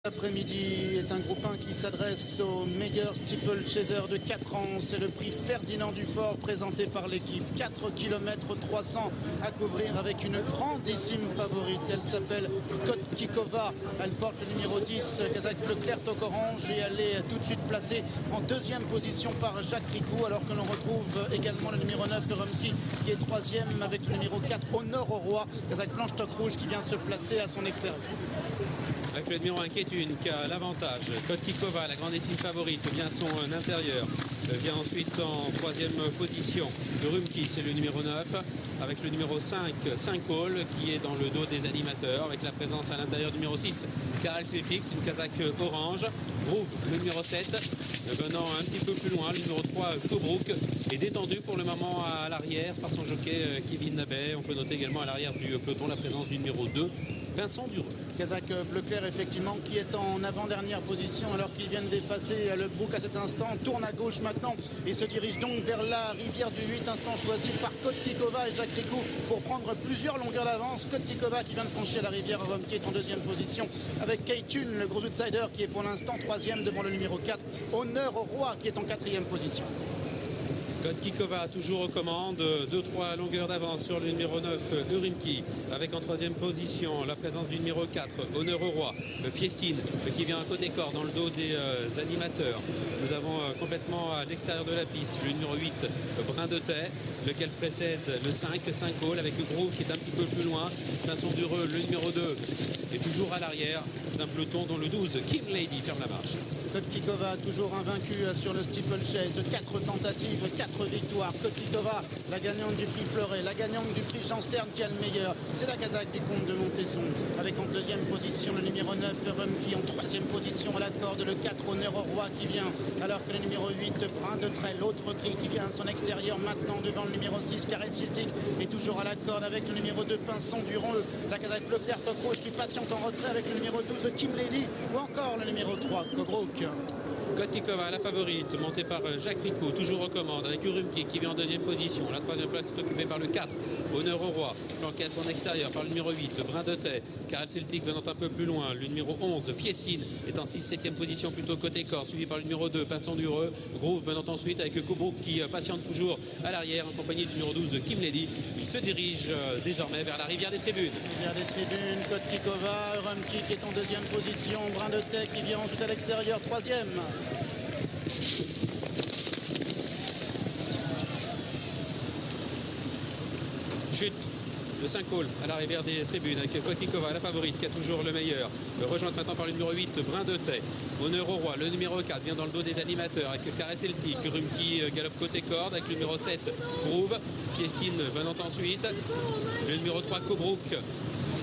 L'après-midi est un groupe 1 qui s'adresse aux meilleurs steeplechasers de 4 ans. C'est le prix Ferdinand Dufort présenté par l'équipe. 4 km 300 à couvrir avec une grandissime favorite. Elle s'appelle Kotkikova. Elle porte le numéro 10, Kazakh bleu clair toque orange, et elle est tout de suite placée en deuxième position par Jacques Ricou, alors que l'on retrouve également le numéro 9, Rumki, qui est troisième avec le numéro 4, Honneur au Roi, Kazakh blanche toque rouge, qui vient se placer à son extérieur. Avec le numéro 1 Ketun qui a l'avantage. Kotkikova, la grandissime favorite, vient à son intérieur. Vient ensuite en troisième position. Rumki, c'est le numéro 9. Avec le numéro 5, Saint-Cole, qui est dans le dos des animateurs. Avec la présence à l'intérieur du numéro 6, Karel Celtic, une Kazakh orange. Groove, le numéro 7. Venant un petit peu plus loin, le numéro 3, Tobruk, est détendu pour le moment à l'arrière par son jockey Kevin Nabet. On peut noter également à l'arrière du peloton la présence du numéro 2, Vincent Dureux. Kazakh bleu clair, effectivement, qui est en avant-dernière position alors qu'ils viennent d'effacer le Brook à cet instant. Tourne à gauche maintenant et se dirige donc vers la rivière du 8, instant choisi par Kotkikova et Jacques Ricou pour prendre plusieurs longueurs d'avance. Kotkikova qui vient de franchir la rivière Rome, qui est en deuxième position avec Ketun, le gros outsider, qui est pour l'instant troisième devant le numéro 4, Honneur au Roi, qui est en quatrième position. Kotkikova toujours aux commandes, 2-3 longueurs d'avance sur le numéro 9, Rumki, avec en troisième position la présence du numéro 4, Honneur au Roi, Fiestine, qui vient à côté corps dans le dos des animateurs. Nous avons complètement à l'extérieur de la piste le numéro 8, Brin de Taix, lequel précède le 5, Saint-Cole, avec le Groove qui est un petit peu plus loin. Vincent Dureux, le numéro 2, est toujours à l'arrière d'un peloton dont le 12, Kim Lady, ferme la marche. Kotkikova toujours invaincue sur le steeplechase, 4 tentatives, 4 victoires. Kotkikova, la gagnante du prix Fleuret, la gagnante du prix Jean Stern qui a le meilleur. C'est la Kazakh du comte de Montesson, avec en deuxième position le numéro 9, Rumki, en troisième position à la corde, le 4, Honneur au Roi, qui vient, alors que le numéro 8, Brin de Taix, l'autre cri qui vient à son extérieur maintenant devant le numéro 6, Karel Celtic, est toujours à la corde avec le numéro 2, Pinson Durand, la Kazakh bleu clair toque rouge qui patiente en retrait avec le numéro 12, Kim Lady, ou encore le numéro 3, Tobruk. Kotkikova, la favorite, montée par Jacques Ricou, toujours aux commandes, avec Rumki qui vient en deuxième position. La troisième place est occupée par le 4, Honneur au Roi, flanqué à son extérieur par le numéro 8, Brin de Taix. Karel Celtic venant un peu plus loin. Le numéro 11, Fiestine, est en 6-7e position, plutôt côté corde, suivi par le numéro 2, Vincent Dureux. Groove venant ensuite avec Tobruk qui patiente toujours à l'arrière, en compagnie du numéro 12, Kim Lady. Il se dirige désormais vers la rivière des tribunes. Rivière des tribunes, Kotkikova, Rumki qui est en deuxième position, Brin de Taix qui vient ensuite à l'extérieur, troisième. Chute de Saint-Cole à la rivière des tribunes avec Kotkikova, la favorite, qui a toujours le meilleur. Rejointe maintenant par le numéro 8, Brin de Taix. Honneur au Roi, le numéro 4 vient dans le dos des animateurs avec Karel Celtic. Rumki galope côté corde avec le numéro 7, Groove. Fiestine venant ensuite. Le numéro 3, Tobruk,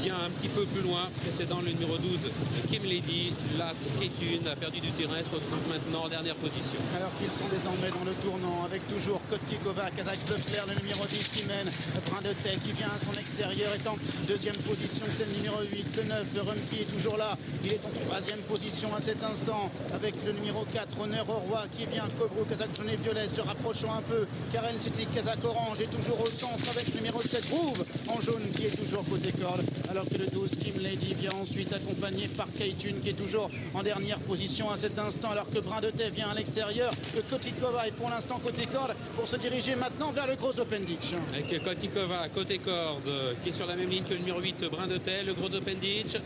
vient un petit peu plus loin, précédant le numéro 12, Kim Lady. Las Ketun a perdu du terrain, se retrouve maintenant en dernière position. Alors qu'ils sont désormais dans le tournant, avec toujours Kotkikova, Kazakh bleu clair, le numéro 10 qui mène, Brin de Taix qui vient à son extérieur, est en deuxième position, c'est le numéro 8, le 9, Rumki est toujours là, il est en troisième position à cet instant, avec le numéro 4, Honneur au Roi qui vient, Tobruk, Kazakh jaune et violet, se rapprochant un peu, Karel Celtic, Kazakh orange est toujours au centre, avec le numéro 7, Groove, en jaune, qui est toujours côté corde, alors que le 12, Kim Lady, vient ensuite accompagné par Ketun qui est toujours en dernière position à cet instant, alors que Brin de Taix vient à l'extérieur, que Kotkikova est pour l'instant côté corde pour se diriger maintenant vers le gros Open Ditch. Avec Kotkikova côté corde qui est sur la même ligne que le numéro 8, Brin de Taix, le gros Open Ditch.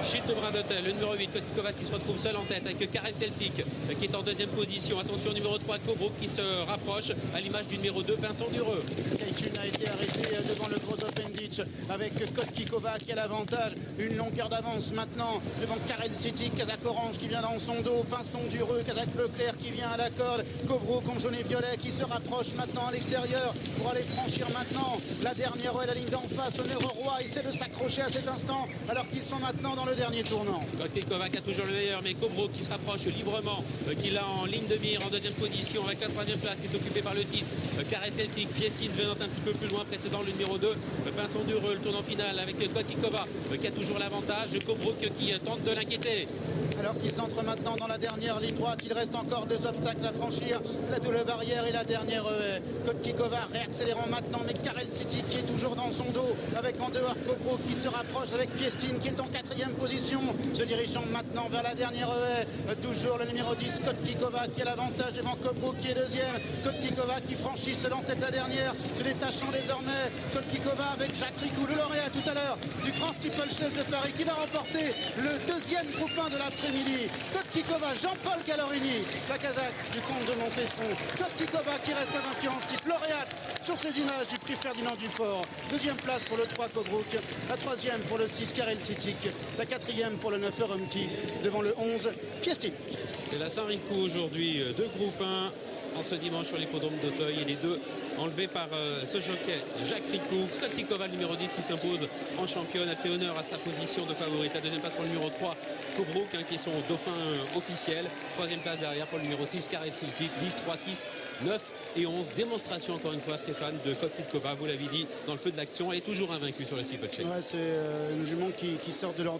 Chute de Brin de Taix, le numéro 8, Kotkikova qui se retrouve seul en tête avec Karel Celtic qui est en deuxième position. Attention, numéro 3, Tobruk qui se rapproche à l'image du numéro 2, Vincent Dureux. Ketun a été arrêté devant le gros Open Ditch avec Kotkikova qui a l'avantage. Une longueur d'avance maintenant devant Karel Celtic, Kazakh orange qui vient dans son dos, Vincent Dureux, Kazakh bleu clair qui vient à la corde, Tobruk en jaune et violet qui se rapproche maintenant à l'extérieur pour aller franchir maintenant la dernière la ligne d'en face. Honneur au Roi essaie de s'accrocher à cet instant alors qu'ils sont maintenant dans le dernier tournant. Kotkikova qui a toujours le meilleur, mais Tobruk qui se rapproche librement, qui l'a en ligne de mire en deuxième position avec la troisième place qui est occupée par le 6, Karel Celtic. Fiestine venant un petit peu plus loin, précédant le numéro 2, Vincent Dureux. Le tournant final avec Kotkikova qui a toujours l'avantage. Tobruk qui tente de l'inquiéter. alors qu'ils entrent maintenant dans la dernière ligne droite. Il reste encore 2 obstacles à franchir, la double barrière et la dernière Kotkikova réaccélérant maintenant, mais Karel City qui est toujours dans son dos, avec en dehors Cobro qui se rapproche avec Fiestine qui est en 4e position, se dirigeant maintenant vers la dernière toujours le numéro 10 Kotkikova qui a l'avantage devant Cobro qui est 2e. Kotkikova qui franchit seul en tête la dernière, se détachant désormais. Kotkikova avec Jacques Ricou, le lauréat tout à l'heure du Grand Steeplechase de Paris, qui va remporter le 2e groupe 1 de l'après-midi. Kotkikova, Jean-Paul Gallorini, la Kazakh du comte de Montesson. Kotkikova qui reste invaincue en steep, lauréate sur ces images du prix Ferdinand Dufort. 2e place pour le 3 Cobrook, la 3e pour le 6 Karel Sitic, la 4e pour le 9 Rumki, devant le 11 Fiestine. C'est la Saint-Ricou aujourd'hui, 2 groupes 1 en ce dimanche sur l'hippodrome d'Auteuil, et les 2 enlevés par ce jockey Jacques Ricou. Kotkikova, le numéro 10, qui s'impose en championne. Elle fait honneur à sa position de favorite. La 2e place pour le numéro 3 Cobrook, qui est son dauphin officiel. 3e place derrière pour le numéro 6 Karel Siltic. 10, 3, 6, 9 et 11. Démonstration encore une fois, Stéphane, de Kotkikova. Vous l'avez dit, dans le feu de l'action, elle est toujours invaincue sur le steeplechase. Ouais, c'est une jument qui sort de l'ordinaire.